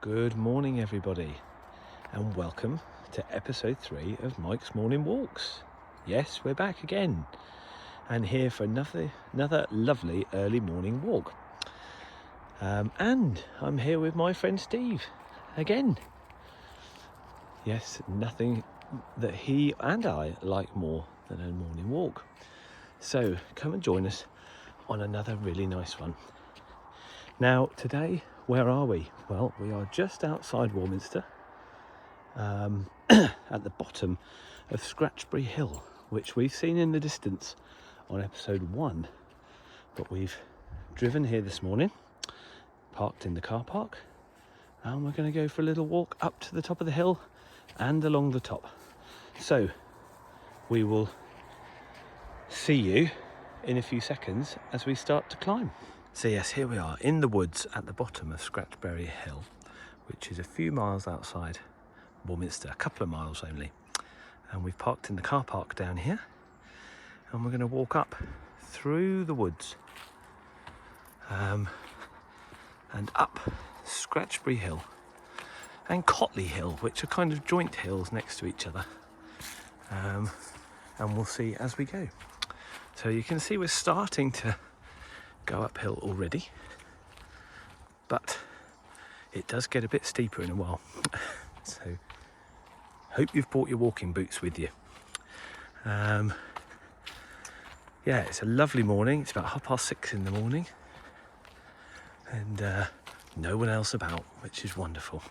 Good morning, everybody, and welcome to episode 3 of Mike's Morning Walks. Yes, we're back again, and here for another lovely early morning walk. And I'm here with my friend Steve again. Yes, nothing that he and I like more than a morning walk. So come and join us on another really nice one. Now, today, where are we? Well, we are just outside Warminster, at the bottom of Scratchbury Hill, which we've seen in the distance on episode 1. But we've driven here this morning, parked in the car park, and we're going to go for a little walk up to the top of the hill and along the top. So we will see you in a few seconds as we start to climb. So yes, here we are in the woods at the bottom of Scratchbury Hill, which is a few miles outside Warminster, a couple of miles only. And we've parked in the car park down here, and we're going to walk up through the woods and up Scratchbury Hill and Cotley Hill, which are kind of joint hills next to each other. And we'll see as we go. So you can see we're starting to go uphill already, but it does get a bit steeper in a while. So hope you've brought your walking boots with you. Yeah, it's a lovely morning. It's about 6:30 in the morning, and no one else about, which is wonderful.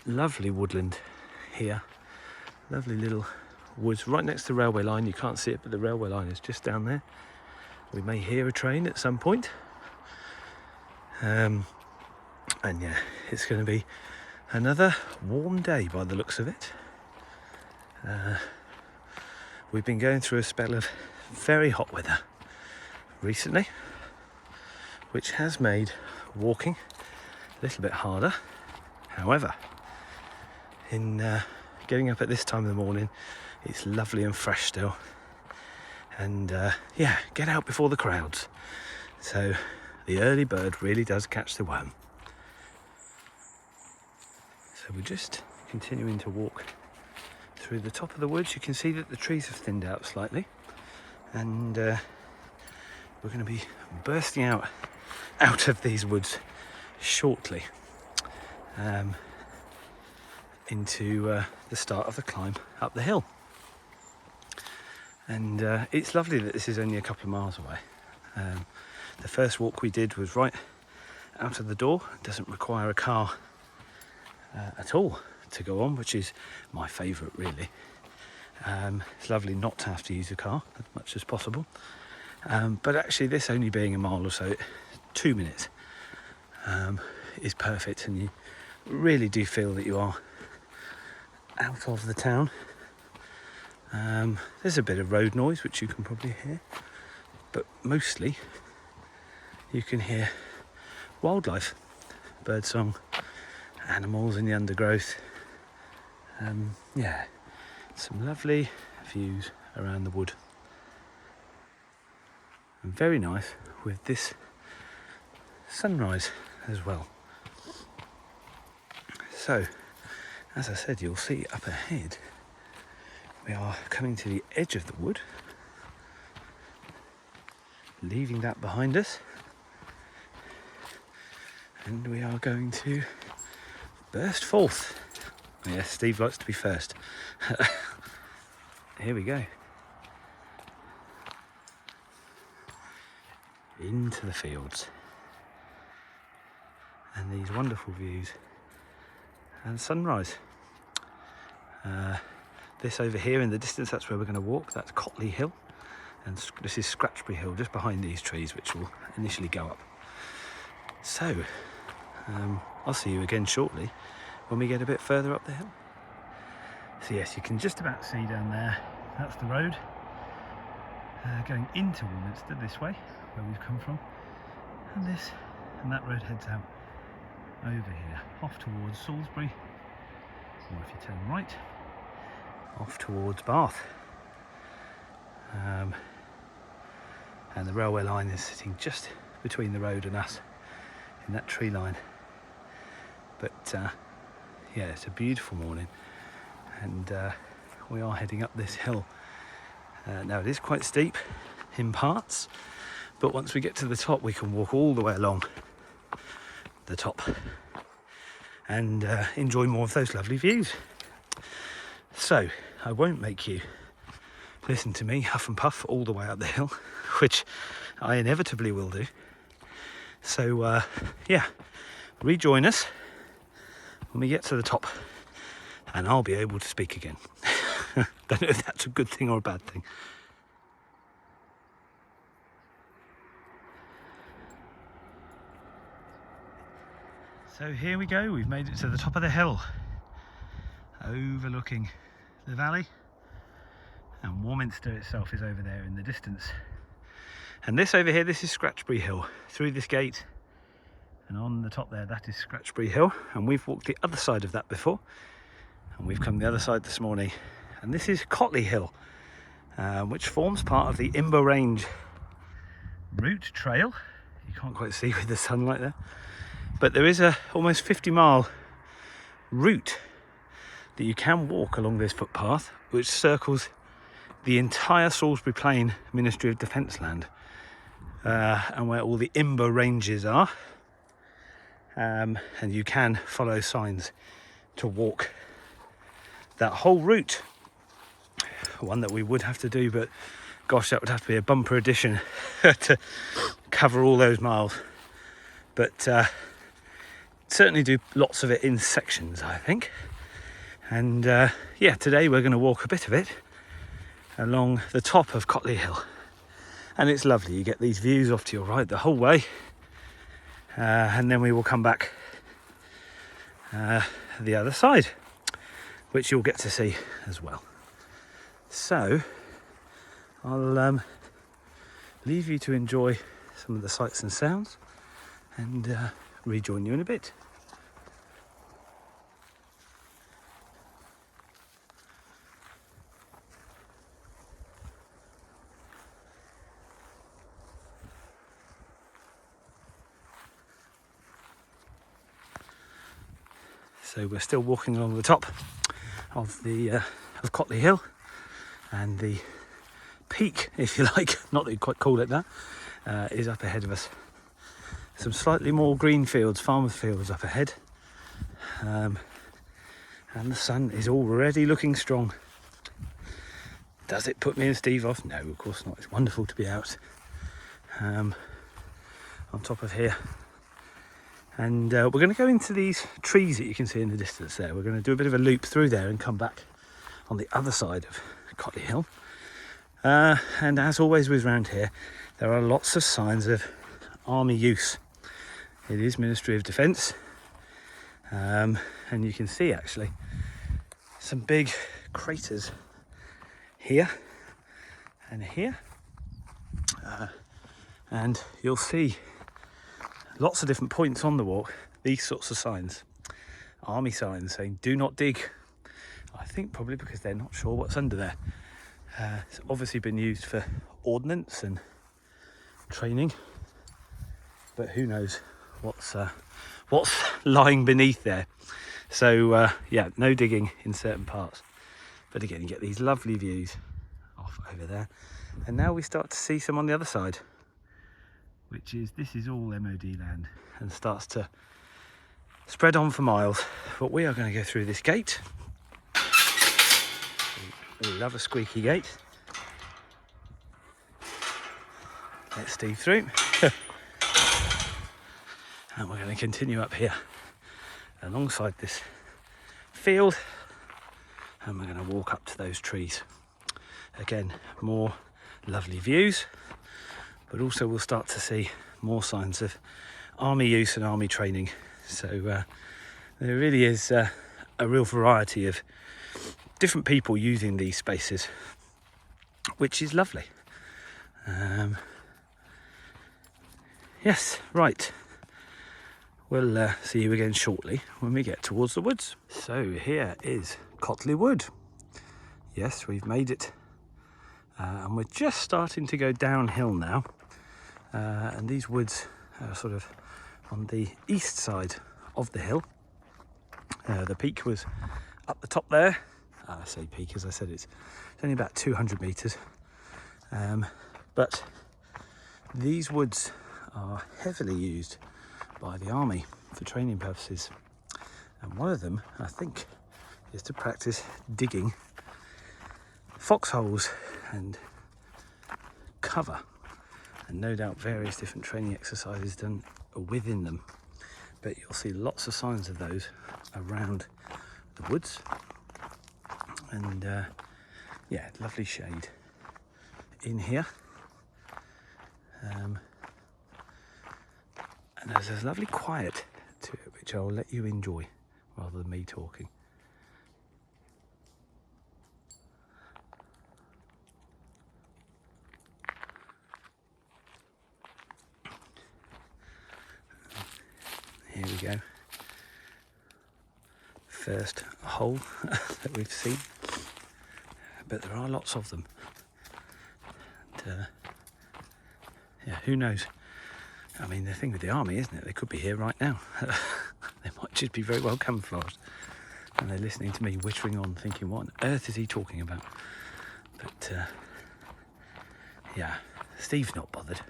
Lovely woodland here, lovely little woods right next to the railway line. You can't see it, but the railway line is just down there. We may hear a train at some point. And yeah, it's going to be another warm day by the looks of it. We've been going through a spell of very hot weather recently, which has made walking a little bit harder. However, in getting up at this time of the morning, it's lovely and fresh still, and yeah, get out before the crowds. So the early bird really does catch the worm. So we're just continuing to walk through the top of the woods. You can see that the trees have thinned out slightly, and we're going to be bursting out of these woods shortly, into the start of the climb up the hill. And it's lovely that this is only a couple of miles away. The first walk we did was right out of the door. It doesn't require a car at all to go on, which is my favourite, really. It's lovely not to have to use a car as much as possible. But actually, this only being a mile or so, 2 minutes is perfect, and you really do feel that you are out of the town. There's a bit of road noise, which you can probably hear, but mostly you can hear wildlife, birdsong, animals in the undergrowth. Yeah, some lovely views around the wood, and very nice with this sunrise as well. So, as I said, you'll see up ahead we are coming to the edge of the wood, leaving that behind us, and we are going to burst forth. Yes, Steve likes to be first. Here we go. Into the fields, and these wonderful views and sunrise. This over here in the distance, that's where we're going to walk. That's Cotley Hill, and this is Scratchbury Hill, just behind these trees, which will initially go up. So I'll see you again shortly when we get a bit further up the hill. So yes, you can just about see down there, that's the road going into Warminster this way, where we've come from, and that road heads out over here, off towards Salisbury, or if you turn right, off towards Bath. And the railway line is sitting just between the road and us in that tree line. But yeah, it's a beautiful morning, and we are heading up this hill. Now it is quite steep in parts, but once we get to the top we can walk all the way along the top and enjoy more of those lovely views. So I won't make you listen to me huff and puff all the way up the hill, which I inevitably will do. So yeah, rejoin us when we get to the top and I'll be able to speak again. Don't know if that's a good thing or a bad thing. So here we go, we've made it to the top of the hill, overlooking the valley, and Warminster itself is over there in the distance. And this over here, this is Scratchbury Hill. Through this gate and on the top there, that is Scratchbury Hill, and we've walked the other side of that before, and we've come the other side this morning. And this is Cotley Hill, which forms part of the Imber Range route trail. You can't quite see with the sunlight there. But there is a almost 50-mile route that you can walk along this footpath, which circles the entire Salisbury Plain Ministry of Defence land, and where all the Imber ranges are. And you can follow signs to walk that whole route. One that we would have to do, but gosh, that would have to be a bumper edition to cover all those miles. But certainly do lots of it in sections, I think. And yeah, today we're going to walk a bit of it along the top of Cotley Hill, and it's lovely. You get these views off to your right the whole way, and then we will come back the other side, which you'll get to see as well. So I'll leave you to enjoy some of the sights and sounds, and rejoin you in a bit. So we're still walking along the top of the of Cotley Hill, and the peak, if you like, not that you'd quite call it that, is up ahead of us. Some slightly more green fields, farmer fields up ahead, and the sun is already looking strong. Does it put me and Steve off? No, of course not. It's wonderful to be out on top of here. And we're going to go into these trees that you can see in the distance there. We're going to do a bit of a loop through there and come back on the other side of Cotley Hill. And as always with round here, there are lots of signs of army use. It is Ministry of Defence, and you can see actually some big craters here and here, and you'll see lots of different points on the walk these sorts of signs, army signs saying do not dig. I think probably because they're not sure what's under there. It's obviously been used for ordnance and training, but who knows what's lying beneath there. So yeah, no digging in certain parts, but again you get these lovely views off over there. And now we start to see some on the other side, which is, this is all MOD land and starts to spread on for miles. But we are going to go through this gate. We love a squeaky gate. Let Steve through. And we're going to continue up here alongside this field, and we're going to walk up to those trees. Again, more lovely views, but also we'll start to see more signs of army use and army training. So there really is a real variety of different people using these spaces, which is lovely. Yes, right. We'll see you again shortly when we get towards the woods. So here is Cotley Wood. Yes, we've made it. And we're just starting to go downhill now. And these woods are sort of on the east side of the hill. The peak was up the top there. I say peak, as I said, it's only about 200 metres. But these woods are heavily used by the army for training purposes. And one of them, I think, is to practice digging foxholes and cover. And no doubt various different training exercises done within them. But you'll see lots of signs of those around the woods. And yeah, lovely shade in here. And there's a lovely quiet to it, which I'll let you enjoy rather than me talking. Here we go. First hole that we've seen, but there are lots of them. And, yeah, who knows? I mean, the thing with the army, isn't it? They could be here right now. They might just be very well camouflaged, and they're listening to me whittering on, thinking, "What on earth is he talking about?" But yeah, Steve's not bothered.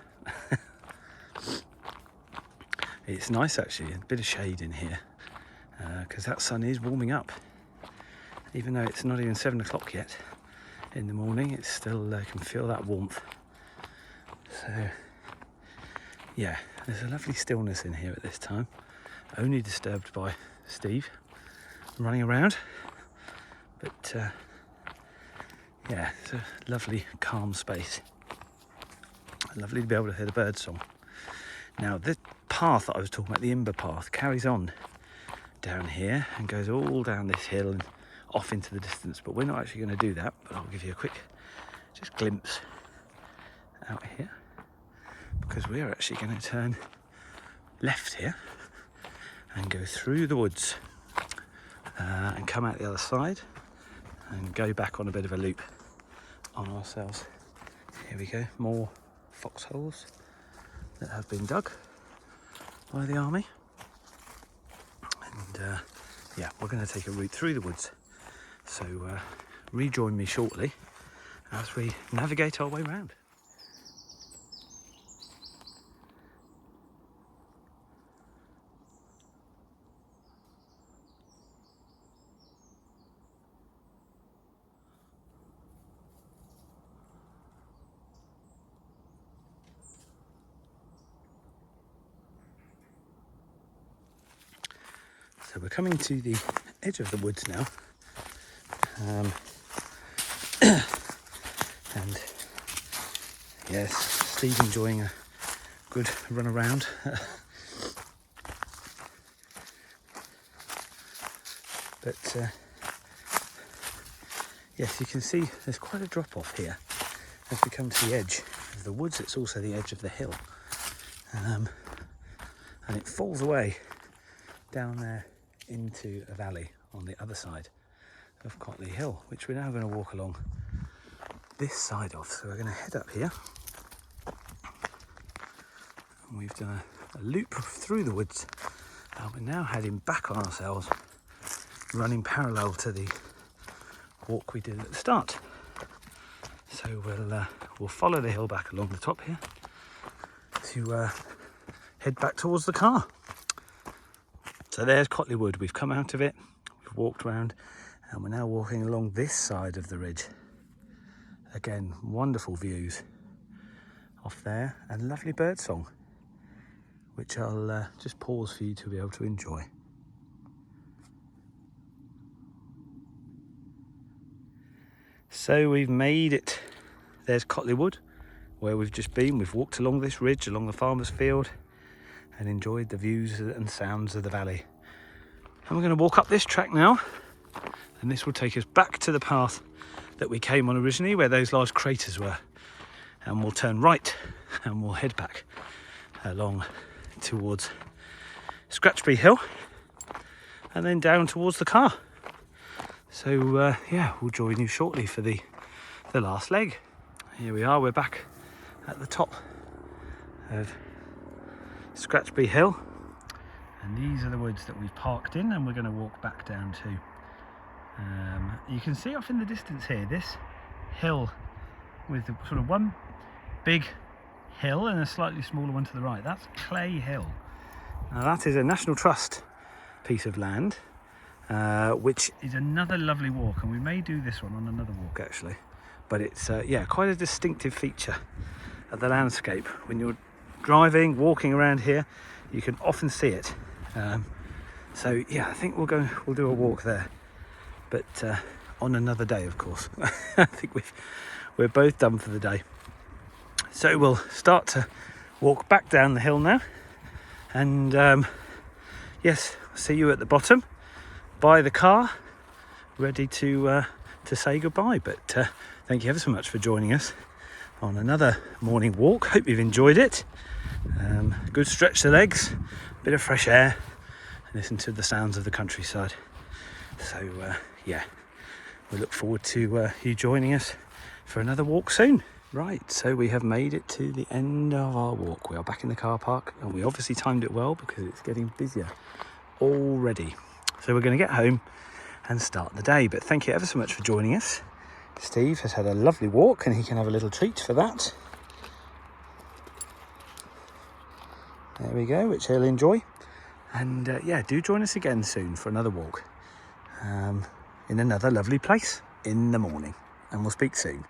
It's nice actually, a bit of shade in here, because that sun is warming up. Even though it's not even 7 o'clock yet in the morning, it's still can feel that warmth. So yeah, there's a lovely stillness in here at this time, only disturbed by Steve running around. But yeah, it's a lovely calm space. Lovely to be able to hear the bird song. Now this path that I was talking about, the Imber path, carries on down here and goes all down this hill and off into the distance, but we're not actually going to do that. But I'll give you a quick just glimpse out here, because we're actually going to turn left here and go through the woods and come out the other side and go back on a bit of a loop on ourselves. Here we go, more foxholes that have been dug by the army. And yeah, we're going to take a route through the woods. So rejoin me shortly as we navigate our way round. So we're coming to the edge of the woods now, and yes, Steve enjoying a good run around. But yes, you can see there's quite a drop off here as we come to the edge of the woods. It's also the edge of the hill, and it falls away down there into a valley on the other side of Cotley Hill, which we're now going to walk along this side of. So we're going to head up here, and we've done a loop through the woods, and we're now heading back on ourselves, running parallel to the walk we did at the start. So we'll follow the hill back along the top here to head back towards the car. So there's Cotley Wood. We've come out of it, we've walked around, and we're now walking along this side of the ridge. Again, wonderful views off there and lovely bird song, which I'll just pause for you to be able to enjoy. So we've made it. There's Cotley Wood, where we've just been. We've walked along this ridge, along the farmer's field, and enjoyed the views and sounds of the valley. And we're going to walk up this track now, and this will take us back to the path that we came on originally, where those large craters were. And we'll turn right and we'll head back along towards Scratchbury Hill and then down towards the car. So yeah, we'll join you shortly for the last leg. Here we are, we're back at the top of Scratchbury Hill, And these are the woods that we've parked in and we're going to walk back down to. You can see off in the distance here this hill with the sort of one big hill and a slightly smaller one to the right. That's Clay Hill. Now that is a National Trust piece of land, which is another lovely walk, and we may do this one on another walk actually. But it's yeah, quite a distinctive feature of the landscape. When you're driving, walking around here, you can often see it. So yeah, I think we'll do a walk there, but on another day, of course. I think we're both done for the day. So we'll start to walk back down the hill now, and yes, see you at the bottom by the car, ready to say goodbye. But thank you ever so much for joining us on another morning walk. Hope you've enjoyed it. Good stretch the legs, bit of fresh air, and listen to the sounds of the countryside. So yeah, we look forward to you joining us for another walk soon. Right, so we have made it to the end of our walk. We are back in the car park, and we obviously timed it well because it's getting busier already. So we're going to get home and start the day. But thank you ever so much for joining us. Steve has had a lovely walk, and he can have a little treat for that. There we go, which he'll enjoy. And yeah, do join us again soon for another walk in another lovely place in the morning. And we'll speak soon.